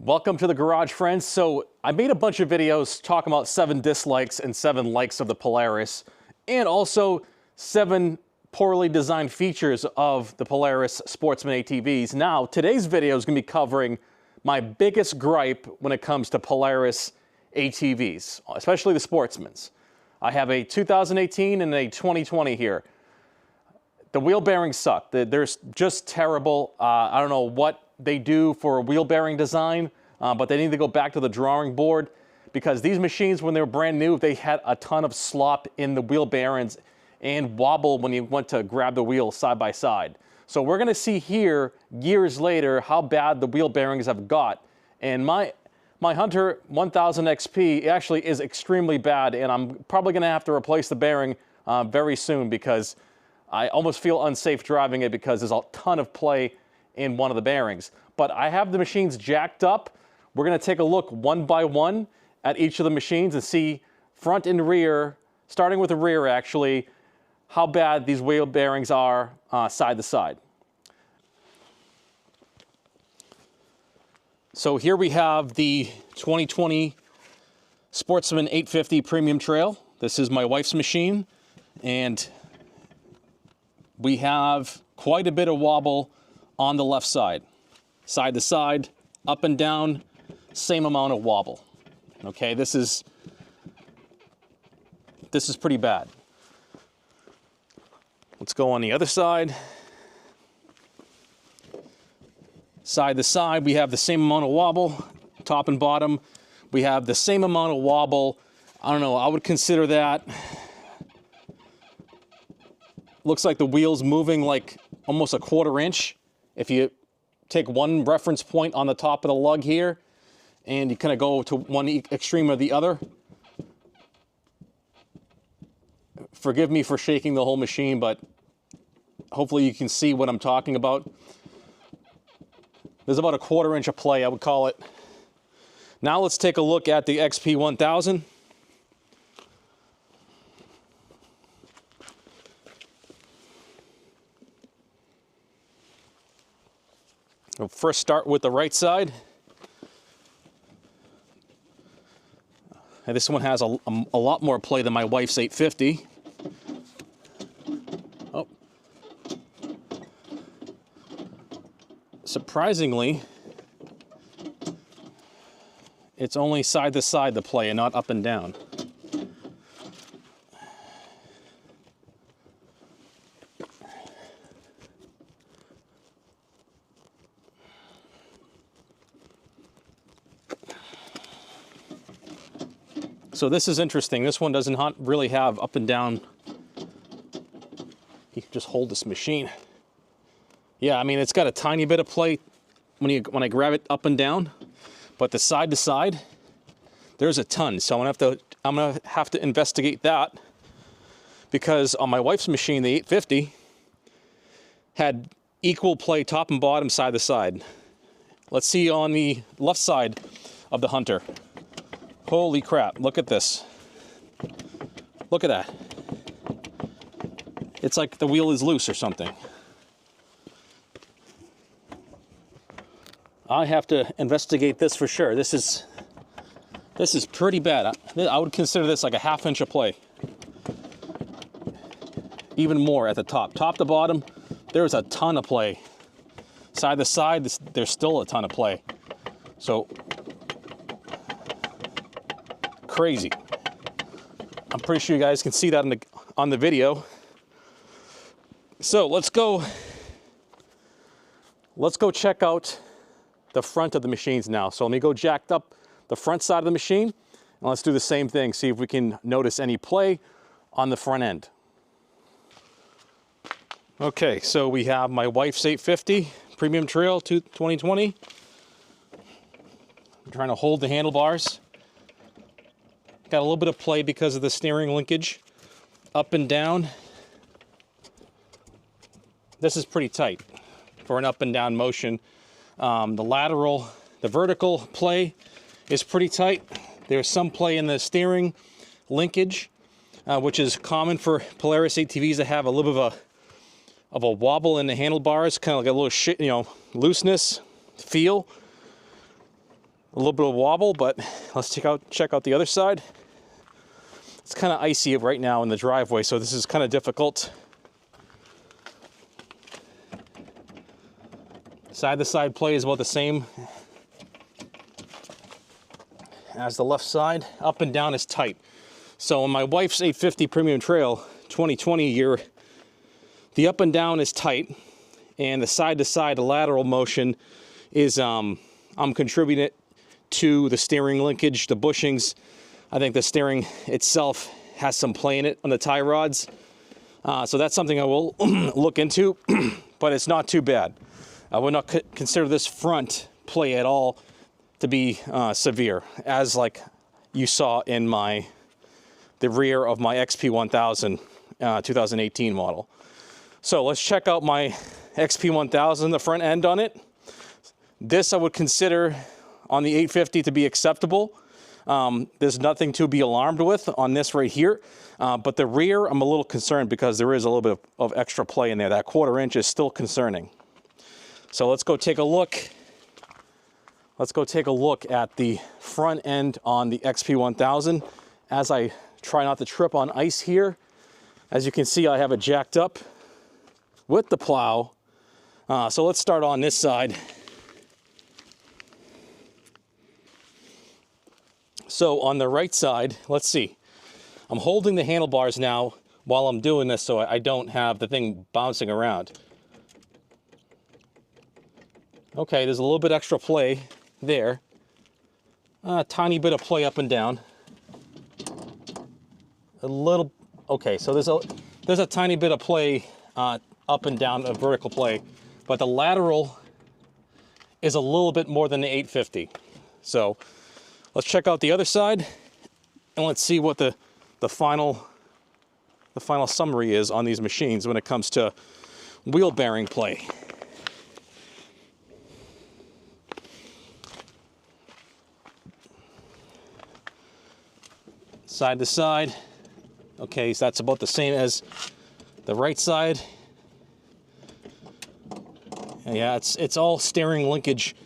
Welcome to the garage, friends. So I made a bunch of videos talking about 7 dislikes and 7 likes of the Polaris, and also 7 poorly designed features of the Polaris Sportsman ATVs. Now, today's video is going to be covering my biggest gripe when it comes to Polaris ATVs, especially the Sportsmans. I have a 2018 and a 2020 here. The wheel bearings suck. They're just terrible. I don't know what they do for wheel bearing design, but they need to go back to the drawing board, because these machines, when they were brand new, they had a ton of slop in the wheel bearings and wobble when you went to grab the wheel side by side. So we're gonna see here, years later, how bad the wheel bearings have got. And my Hunter 1000 XP actually is extremely bad, and I'm probably gonna have to replace the bearing very soon, because I almost feel unsafe driving it because there's a ton of play in one of the bearings. But I have the machines jacked up. We're gonna take a look one by one at each of the machines and see front and rear, starting with the rear actually, how bad these wheel bearings are side to side. So here we have the 2020 Sportsman 850 Premium Trail. This is my wife's machine, and we have quite a bit of wobble on the left side. Side to side, up and down, same amount of wobble. Okay, this is pretty bad. Let's go on the other side. Side to side, we have the same amount of wobble, top and bottom. We have the same amount of wobble. I don't know, I would consider that, looks like the wheel's moving like almost a 1/4 inch. If you take one reference point on the top of the lug here, and you kind of go to one extreme or the other. Forgive me for shaking the whole machine, but hopefully you can see what I'm talking about. There's about a 1/4 inch of play, I would call it. Now let's take a look at the XP 1000. We'll first start with the right side. And this one has a lot more play than my wife's 850. Oh. Surprisingly, it's only side to side the play and not up and down. So this is interesting. This one doesn't really have up and down. You can just hold this machine. Yeah, I mean, it's got a tiny bit of play when I grab it up and down, but the side to side, there's a ton. So I'm gonna have to investigate that, because on my wife's machine, the 850, had equal play top and bottom, side to side. Let's see on the left side of the Hunter. Holy crap, look at this. Look at that. It's like the wheel is loose or something. I have to investigate this for sure. This is pretty bad. I would consider this like a 1/2 inch of play. Even more at the top. Top to bottom, there's a ton of play. Side to side, there's still a ton of play. So, crazy. I'm pretty sure you guys can see that on the video. So let's go check out the front of the machines now. So let me go jacked up the front side of the machine, and let's do the same thing, see if we can notice any play on the front end. Okay, so we have my wife's 850 Premium Trail 2020. I'm trying to hold the handlebars. Got a little bit of play because of the steering linkage, up and down. This is pretty tight for an up and down motion. The vertical play is pretty tight. There's some play in the steering linkage, which is common for Polaris ATVs to have a little bit of a wobble in the handlebars, kind of like a little looseness feel. A little bit of wobble, but let's check out the other side. It's kind of icy right now in the driveway, so this is kind of difficult. Side-to-side play is about the same as the left side. Up and down is tight. So on my wife's 850 Premium Trail 2020 year, the up and down is tight, and the side-to-side, the lateral motion is, I'm contributing it to the steering linkage, the bushings. I think the steering itself has some play in it on the tie rods. So that's something I will look into, but it's not too bad. I would not consider this front play at all to be severe, as like you saw in the rear of my XP1000 2018 model. So let's check out my XP1000, the front end on it. This I would consider on the 850 to be acceptable. There's nothing to be alarmed with on this right here. But the rear, I'm a little concerned because there is a little bit of extra play in there. That 1/4 inch is still concerning. So let's go take a look. Let's go take a look at the front end on the XP1000 as I try not to trip on ice here. As you can see, I have it jacked up with the plow. So let's start on this side. So on the right side, let's see. I'm holding the handlebars now while I'm doing this so I don't have the thing bouncing around. Okay, there's a little bit extra play there. A tiny bit of play up and down. A little, okay, so there's a tiny bit of play up and down, of vertical play, but the lateral is a little bit more than the 850. So let's check out the other side and let's see what the final summary is on these machines when it comes to wheel bearing play. Side to side. Okay, so that's about the same as the right side. Yeah, it's all steering linkage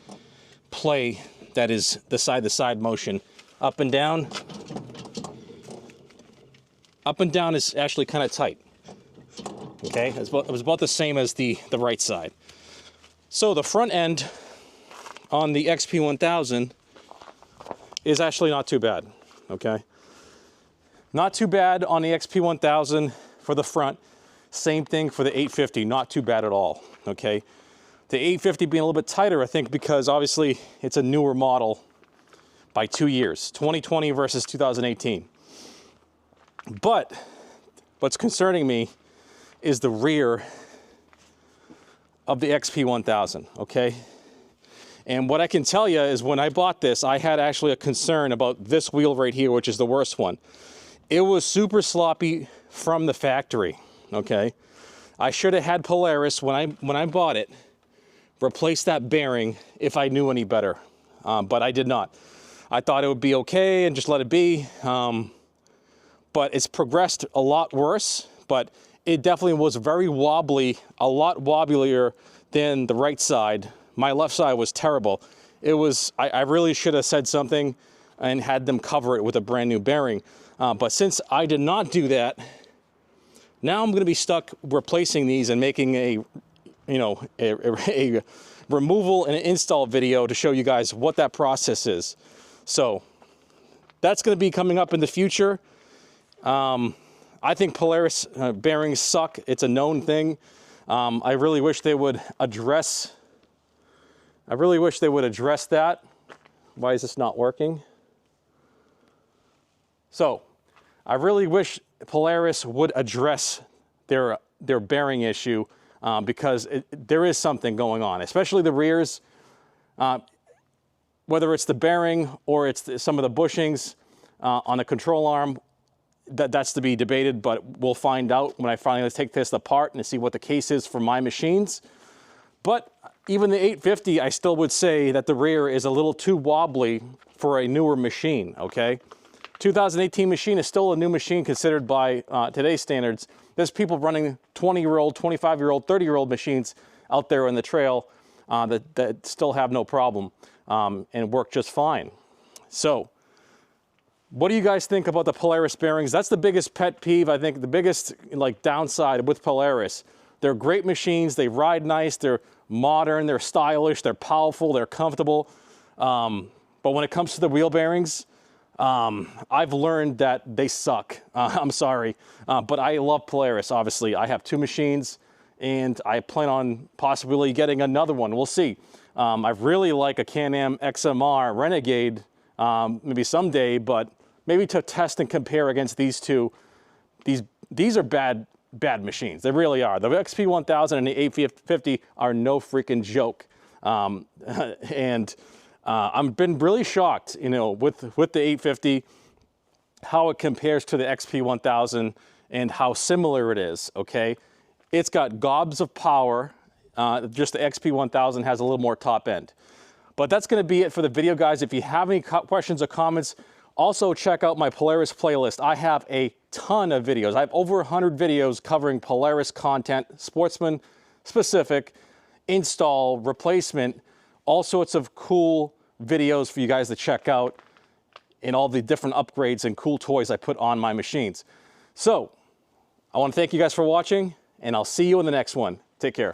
play that is the side-to-side motion. Up and down. Up and down is actually kind of tight. Okay, it was about the same as the right side. So the front end on the XP1000 is actually not too bad, okay? Not too bad on the XP1000 for the front. Same thing for the 850, not too bad at all, okay? The 850 being a little bit tighter, I think, because obviously it's a newer model by 2 years, 2020 versus 2018. But what's concerning me is the rear of the XP1000, okay? And what I can tell you is when I bought this, I had actually a concern about this wheel right here, which is the worst one. It was super sloppy from the factory, okay? I should have had Polaris when I bought it replace that bearing if I knew any better, but I did not. I thought it would be okay and just let it be, but it's progressed a lot worse, but it definitely was very wobbly, a lot wobblier than the right side. My left side was terrible. It was, I really should have said something and had them cover it with a brand new bearing. But since I did not do that, now I'm gonna be stuck replacing these and making a removal and an install video to show you guys what that process is. So that's gonna be coming up in the future. I think Polaris bearings suck. It's a known thing. I really wish they would address that. Why is this not working? So I really wish Polaris would address their bearing issue because there is something going on, especially the rears. Whether it's the bearing or it's some of the bushings on the control arm, that's to be debated, but we'll find out when I finally take this apart and see what the case is for my machines. But even the 850, I still would say that the rear is a little too wobbly for a newer machine, okay? 2018 machine is still a new machine considered by today's standards. There's people running 20-year-old, 25-year-old, 30-year-old machines out there on the trail that still have no problem and work just fine. So what do you guys think about the Polaris bearings? That's the biggest pet peeve, I think, the biggest like downside with Polaris. They're great machines, they ride nice, they're modern, they're stylish, they're powerful, they're comfortable. But when it comes to the wheel bearings, I've learned that they suck. I'm sorry, but I love Polaris, obviously. I have 2 machines, and I plan on possibly getting another one. We'll see. I really like a Can-Am XMR Renegade, maybe someday, but maybe to test and compare against these two. These are bad machines. They really are. The XP1000 and the 850 are no freaking joke. I've been really shocked, you know, with the 850, how it compares to the XP1000 and how similar it is, okay? It's got gobs of power. Just the XP1000 has a little more top end. But that's going to be it for the video, guys. If you have any questions or comments, also check out my Polaris playlist. I have a ton of videos. I have over 100 videos covering Polaris content, Sportsman specific, install, replacement, all sorts of cool videos for you guys to check out, and all the different upgrades and cool toys I put on my machines. So I want to thank you guys for watching, and I'll see you in the next one. Take care.